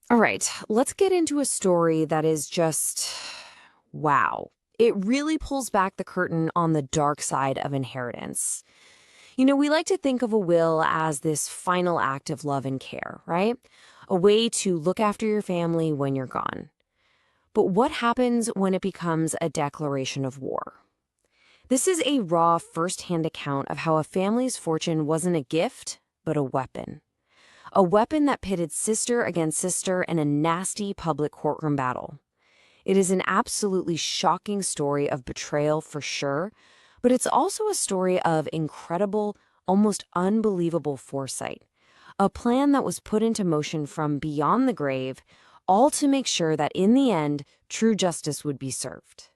All right, let's get into a story that is just wow. It really pulls back the curtain on the dark side of inheritance. We like to think of a will as this final act of love and care, right? A way to look after your family when you're gone. But what happens when it becomes a declaration of war? This is a raw, first-hand account of how a family's fortune wasn't a gift, but a weapon. A weapon that pitted sister against sister in a nasty public courtroom battle. It is an absolutely shocking story of betrayal for sure, but it's also a story of incredible, almost unbelievable foresight. A plan that was put into motion from beyond the grave, all to make sure that in the end, true justice would be served.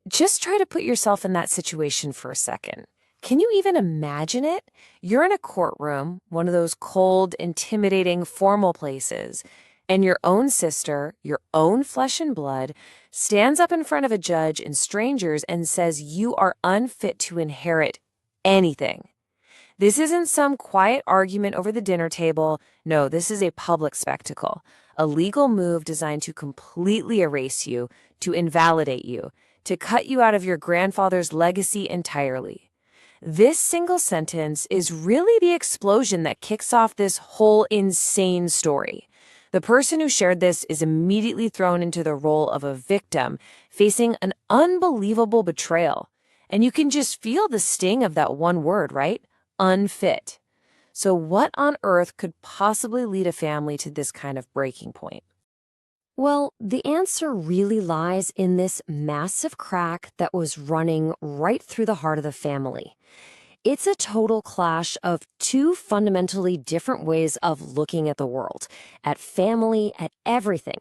Just try to put yourself in that situation for a second. Can you even imagine it? You're in a courtroom, one of those cold, intimidating, formal places, and your own sister, your own flesh and blood, stands up in front of a judge and strangers and says you are unfit to inherit anything. This isn't some quiet argument over the dinner table. No, this is a public spectacle, a legal move designed to completely erase you, to invalidate you, to cut you out of your grandfather's legacy entirely. This single sentence is really the explosion that kicks off this whole insane story. The person who shared this is immediately thrown into the role of a victim, facing an unbelievable betrayal. And you can just feel the sting of that one word, right? Unfit. So what on earth could possibly lead a family to this kind of breaking point? Well, the answer really lies in this massive crack that was running right through the heart of the family. It's a total clash of two fundamentally different ways of looking at the world, at family, at everything.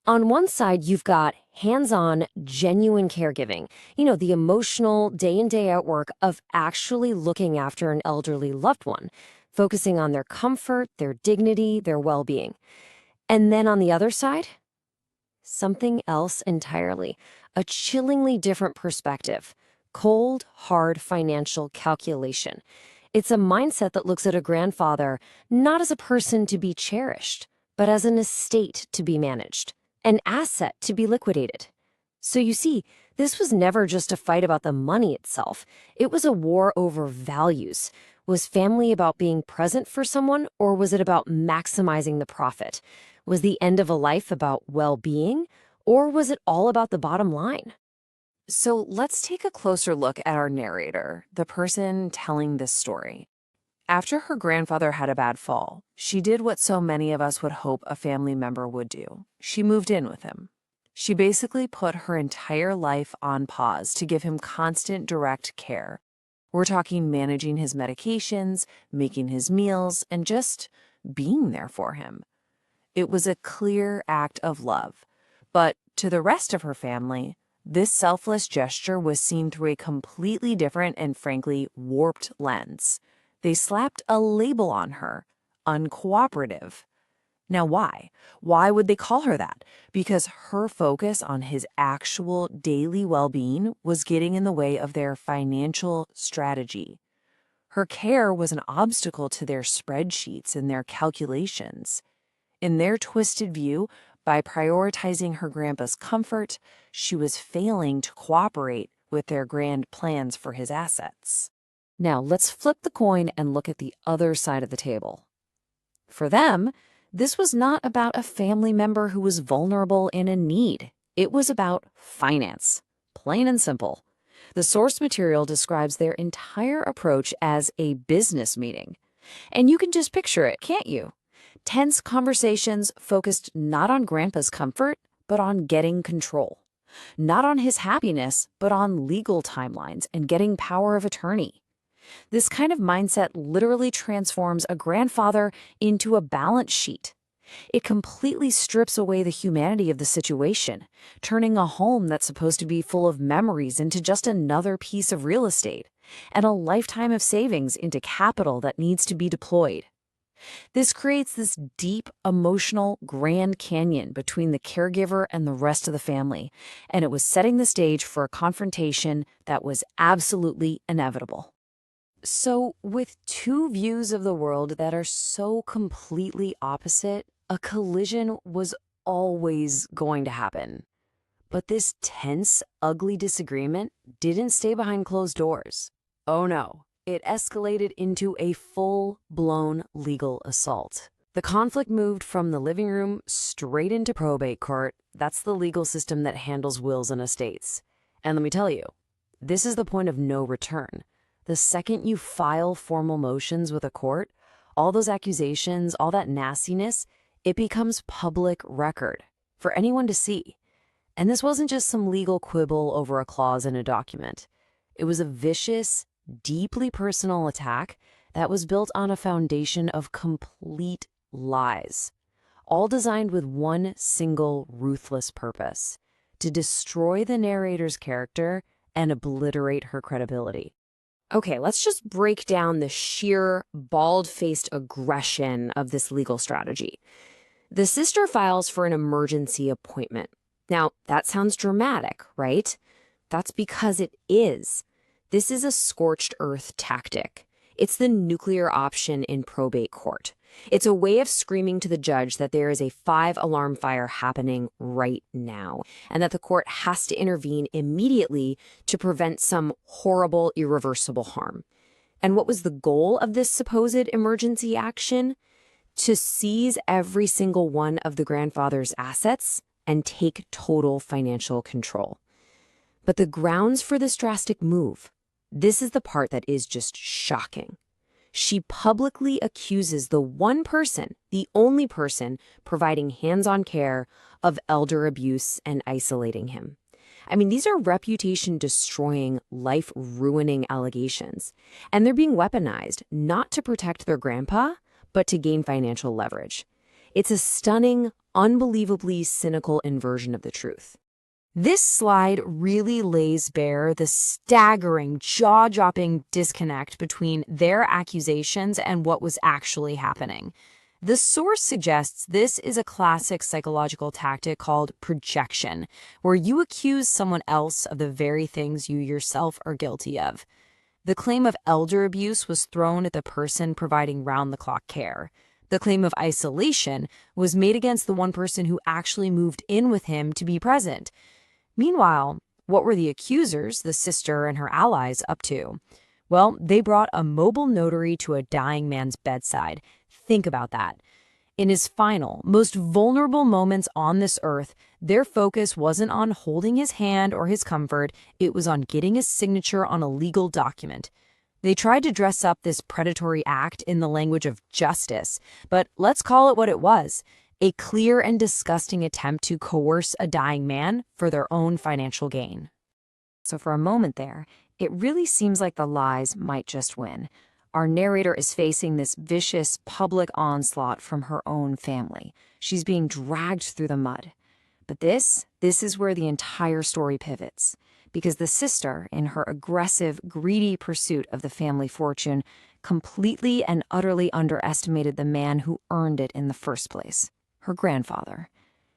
On one side, you've got hands-on, genuine caregiving, the emotional, day in, day out work of actually looking after an elderly loved one, focusing on their comfort, their dignity, their well-being. And then on the other side, something else entirely, a chillingly different perspective. Cold, hard financial calculation. It's a mindset that looks at a grandfather not as a person to be cherished, but as an estate to be managed, an asset to be liquidated. So you see, this was never just a fight about the money itself. It was a war over values. Was family about being present for someone, or was it about maximizing the profit? Was the end of a life about well-being, or was it all about the bottom line? So let's take a closer look at our narrator, the person telling this story. After her grandfather had a bad fall, she did what so many of us would hope a family member would do. She moved in with him. She basically put her entire life on pause to give him constant direct care. We're talking managing his medications, making his meals, and just being there for him. It was a clear act of love. But to the rest of her family, this selfless gesture was seen through a completely different and frankly warped lens. They slapped a label on her, uncooperative. Now why? Why would they call her that? Because her focus on his actual daily well-being was getting in the way of their financial strategy. Her care was an obstacle to their spreadsheets and their calculations. In their twisted view, by prioritizing her grandpa's comfort, she was failing to cooperate with their grand plans for his assets. Now, let's flip the coin and look at the other side of the table. For them, this was not about a family member who was vulnerable and in need. It was about finance, plain and simple. The source material describes their entire approach as a business meeting. And you can just picture it, can't you? Tense conversations focused not on Grandpa's comfort, but on getting control. Not on his happiness, but on legal timelines and getting power of attorney. This kind of mindset literally transforms a grandfather into a balance sheet. It completely strips away the humanity of the situation, turning a home that's supposed to be full of memories into just another piece of real estate, and a lifetime of savings into capital that needs to be deployed. This creates this deep, emotional Grand Canyon between the caregiver and the rest of the family, and it was setting the stage for a confrontation that was absolutely inevitable. So, with two views of the world that are so completely opposite, A collision was always going to happen. But this tense, ugly disagreement didn't stay behind closed doors. Oh no, it escalated into a full-blown legal assault. The conflict moved from the living room straight into probate court. That's the legal system that handles wills and estates. And let me tell you, this is the point of no return. The second you file formal motions with a court, all those accusations, all that nastiness, it becomes public record for anyone to see. And this wasn't just some legal quibble over a clause in a document. It was a vicious, deeply personal attack that was built on a foundation of complete lies, all designed with one single ruthless purpose: to destroy the narrator's character and obliterate her credibility. Okay, let's just break down the sheer, bald-faced aggression of this legal strategy. The sister files for an emergency appointment. Now, that sounds dramatic, right? That's because it is. This is a scorched earth tactic. It's the nuclear option in probate court. It's a way of screaming to the judge that there is a 5-alarm fire happening right now, and that the court has to intervene immediately to prevent some horrible, irreversible harm. And what was the goal of this supposed emergency action? To seize every single one of the grandfather's assets and take total financial control. But the grounds for this drastic move, this is the part that is just shocking. She publicly accuses the one person, the only person, providing hands-on care of elder abuse and isolating him. I mean, these are reputation-destroying, life-ruining allegations, and they're being weaponized not to protect their grandpa, but to gain financial leverage. It's a stunning, unbelievably cynical inversion of the truth. This slide really lays bare the staggering, jaw-dropping disconnect between their accusations and what was actually happening. The source suggests this is a classic psychological tactic called projection, where you accuse someone else of the very things you yourself are guilty of. The claim of elder abuse was thrown at the person providing round-the-clock care. The claim of isolation was made against the one person who actually moved in with him to be present. Meanwhile, what were the accusers, the sister and her allies, up to? Well, they brought a mobile notary to a dying man's bedside. Think about that. In his final, most vulnerable moments on this earth, their focus wasn't on holding his hand or his comfort, it was on getting his signature on a legal document. They tried to dress up this predatory act in the language of justice, but let's call it what it was: a clear and disgusting attempt to coerce a dying man for their own financial gain. So for a moment there, it really seems like the lies might just win. Our narrator is facing this vicious public onslaught from her own family. She's being dragged through the mud. But this is where the entire story pivots, because the sister, in her aggressive, greedy pursuit of the family fortune, completely and utterly underestimated the man who earned it in the first place: her grandfather.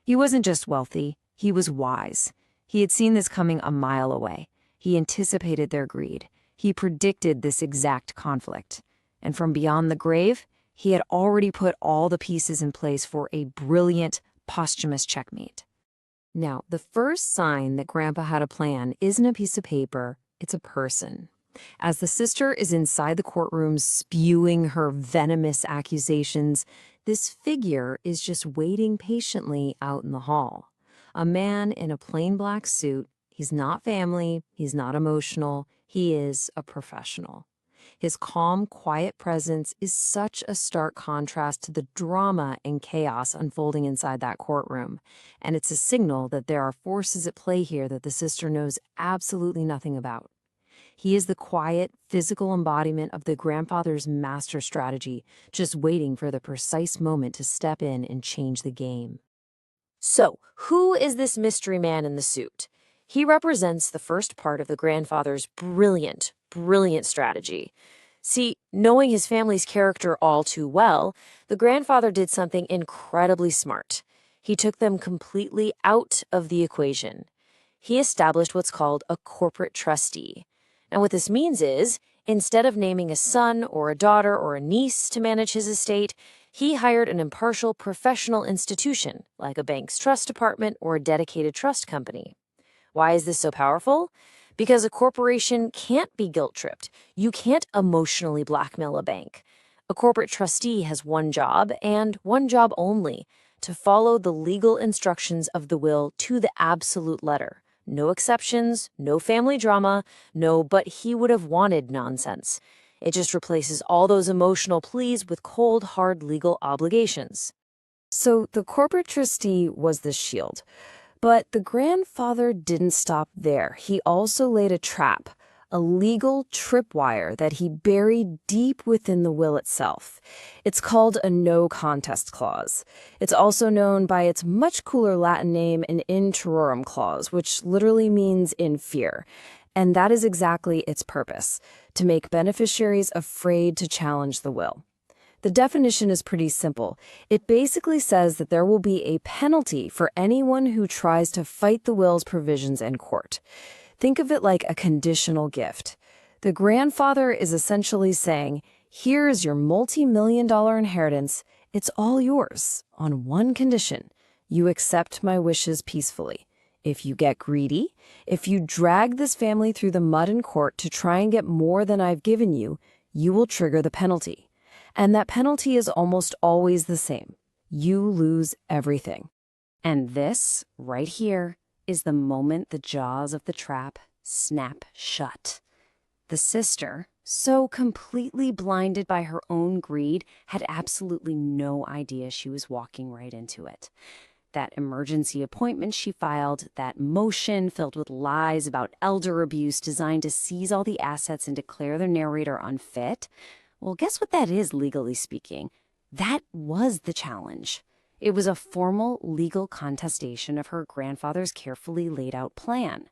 He wasn't just wealthy, he was wise. He had seen this coming a mile away. He anticipated their greed. He predicted this exact conflict. And from beyond the grave, he had already put all the pieces in place for a brilliant, posthumous checkmate. Now, the first sign that Grandpa had a plan isn't a piece of paper, it's a person. As the sister is inside the courtroom spewing her venomous accusations, this figure is just waiting patiently out in the hall. A man in a plain black suit. He's not family, he's not emotional, he is a professional. His calm, quiet presence is such a stark contrast to the drama and chaos unfolding inside that courtroom, and it's a signal that there are forces at play here that the sister knows absolutely nothing about. He is the quiet, physical embodiment of the grandfather's master strategy, just waiting for the precise moment to step in and change the game. So, who is this mystery man in the suit? He represents the first part of the grandfather's brilliant strategy. See, knowing his family's character all too well, the grandfather did something incredibly smart. He took them completely out of the equation. He established what's called a corporate trustee. And what this means is, instead of naming a son or a daughter or a niece to manage his estate, He hired an impartial professional institution, like a bank's trust department or a dedicated trust company. Why is this so powerful? Because a corporation can't be guilt-tripped. You can't emotionally blackmail a bank. A corporate trustee has one job, and one job only, to follow the legal instructions of the will to the absolute letter. No exceptions, no family drama, no but he would have wanted nonsense. It just replaces all those emotional pleas with cold, hard legal obligations. So the corporate trustee was the shield. But the grandfather didn't stop there. He also laid a trap, a legal tripwire that he buried deep within the will itself. It's called a no contest clause. It's also known by its much cooler Latin name, an in terrorem clause, which literally means in fear. And that is exactly its purpose, to make beneficiaries afraid to challenge the will. The definition is pretty simple. It basically says that there will be a penalty for anyone who tries to fight the will's provisions in court. Think of it like a conditional gift. The grandfather is essentially saying, here is your multi-million-dollar inheritance. It's all yours on one condition. You accept my wishes peacefully. If you get greedy, if you drag this family through the mud in court to try and get more than I've given you, you will trigger the penalty. And that penalty is almost always the same. You lose everything. And this, right here, is the moment the jaws of the trap snap shut. The sister, so completely blinded by her own greed, had absolutely no idea she was walking right into it. That emergency appointment she filed, that motion filled with lies about elder abuse designed to seize all the assets and declare the narrator unfit, well, guess what that is, legally speaking? That was the challenge. It was a formal legal contestation of her grandfather's carefully laid out plan.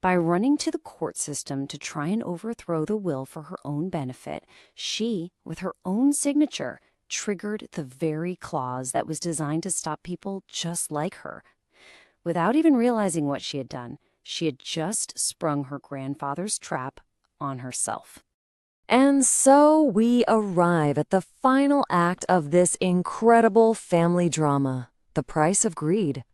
By running to the court system to try and overthrow the will for her own benefit, she, with her own signature, triggered the very clause that was designed to stop people just like her. Without even realizing what she had done, she had just sprung her grandfather's trap on herself. And so we arrive at the final act of this incredible family drama, The Price of Greed.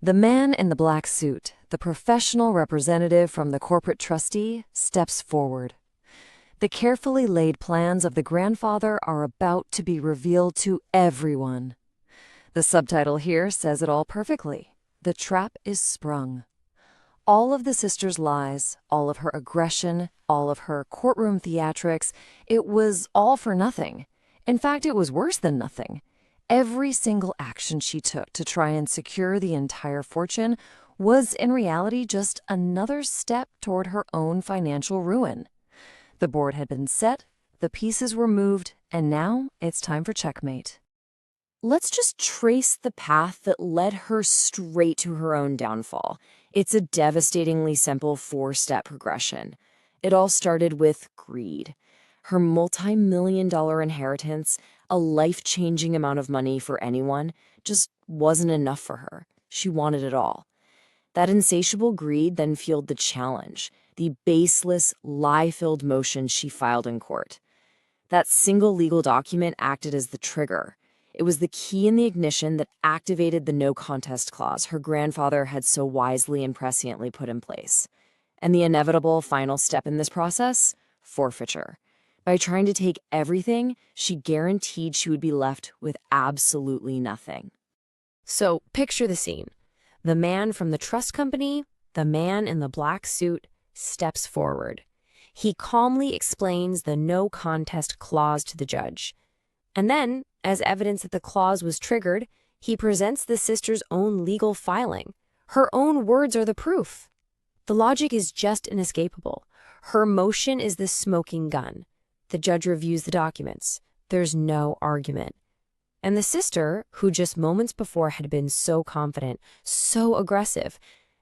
The man in the black suit, the professional representative from the corporate trustee, steps forward. The carefully laid plans of the grandfather are about to be revealed to everyone. The subtitle here says it all perfectly. The trap is sprung. All of the sister's lies, all of her aggression, all of her courtroom theatrics, it was all for nothing. In fact, it was worse than nothing. Every single action she took to try and secure the entire fortune was in reality just another step toward her own financial ruin. The board had been set, the pieces were moved, and now it's time for checkmate. Let's just trace the path that led her straight to her own downfall. It's a devastatingly simple 4-step progression. It all started with greed. Her multi-million-dollar inheritance, a life-changing amount of money for anyone, just wasn't enough for her. She wanted it all. That insatiable greed then fueled the challenge, the baseless, lie-filled motion she filed in court. That single legal document acted as the trigger. It was the key in the ignition that activated the no contest clause her grandfather had so wisely and presciently put in place. And the inevitable final step in this process? Forfeiture. By trying to take everything, she guaranteed she would be left with absolutely nothing. So picture the scene. The man from the trust company, the man in the black suit, steps forward. He calmly explains the no contest clause to the judge. And then, as evidence that the clause was triggered, he presents the sister's own legal filing. Her own words are the proof. The logic is just inescapable. Her motion is the smoking gun. The judge reviews the documents. There's no argument. And the sister, who just moments before had been so confident, so aggressive,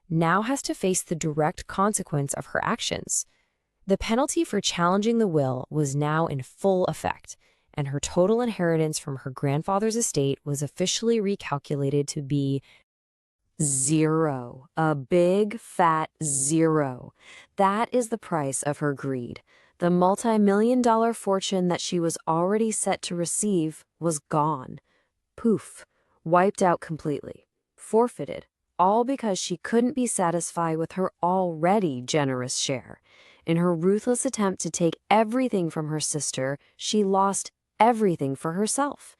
now has to face the direct consequence of her actions. The penalty for challenging the will was now in full effect, and her total inheritance from her grandfather's estate was officially recalculated to be 0. A big, fat 0. That is the price of her greed. The multi-million-dollar fortune that she was already set to receive was gone. Poof, wiped out completely, forfeited, all because she couldn't be satisfied with her already generous share. In her ruthless attempt to take everything from her sister, she lost everything for herself.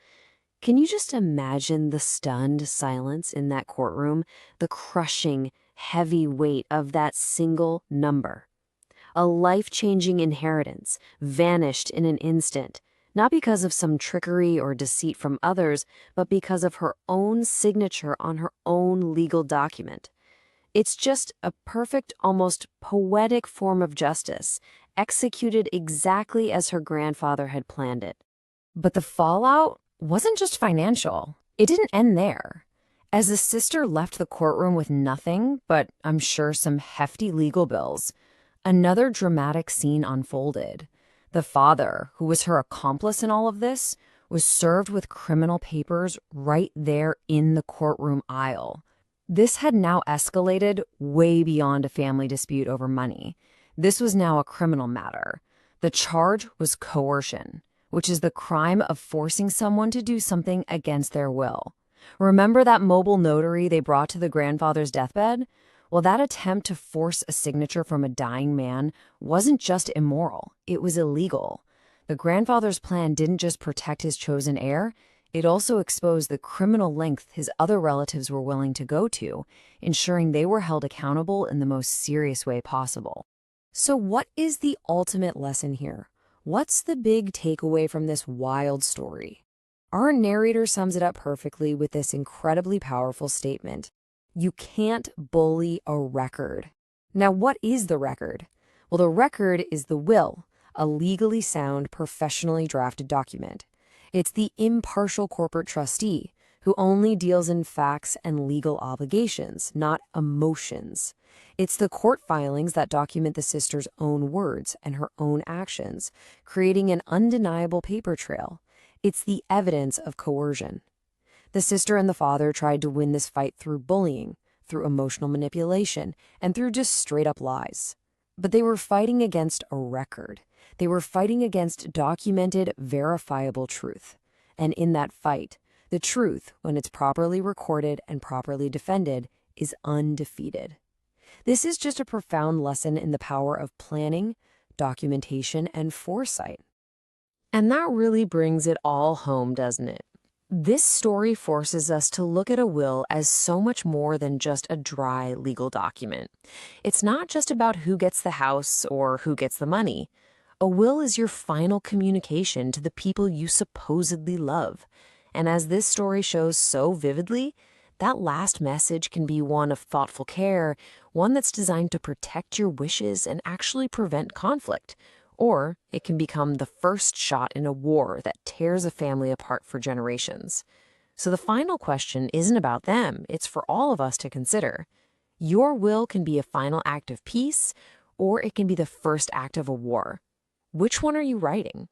Can you just imagine the stunned silence in that courtroom, the crushing, heavy weight of that single number? A life-changing inheritance vanished in an instant, not because of some trickery or deceit from others, but because of her own signature on her own legal document. It's just a perfect, almost poetic form of justice, executed exactly as her grandfather had planned it. But the fallout wasn't just financial. It didn't end there. As the sister left the courtroom with nothing but, I'm sure, some hefty legal bills, another dramatic scene unfolded. The father, who was her accomplice in all of this, was served with criminal papers right there in the courtroom aisle. This had now escalated way beyond a family dispute over money. This was now a criminal matter. The charge was coercion, which is the crime of forcing someone to do something against their will. Remember that mobile notary they brought to the grandfather's deathbed? Well, that attempt to force a signature from a dying man wasn't just immoral, it was illegal. The grandfather's plan didn't just protect his chosen heir, it also exposed the criminal length his other relatives were willing to go to, ensuring they were held accountable in the most serious way possible. So what is the ultimate lesson here? What's the big takeaway from this wild story? Our narrator sums it up perfectly with this incredibly powerful statement. You can't bully a record. Now, what is the record? Well, the record is the will, a legally sound, professionally drafted document. It's the impartial corporate trustee who only deals in facts and legal obligations, not emotions. It's the court filings that document the sister's own words and her own actions, creating an undeniable paper trail. It's the evidence of coercion. The sister and the father tried to win this fight through bullying, through emotional manipulation, and through just straight-up lies. But they were fighting against a record. They were fighting against documented, verifiable truth. And in that fight, the truth, when it's properly recorded and properly defended, is undefeated. This is just a profound lesson in the power of planning, documentation, and foresight. And that really brings it all home, doesn't it? This story forces us to look at a will as so much more than just a dry legal document. It's not just about who gets the house or who gets the money. A will is your final communication to the people you supposedly love. And as this story shows so vividly, that last message can be one of thoughtful care, one that's designed to protect your wishes and actually prevent conflict. Or it can become the first shot in a war that tears a family apart for generations. So the final question isn't about them, it's for all of us to consider. Your will can be a final act of peace, or it can be the first act of a war. Which one are you writing?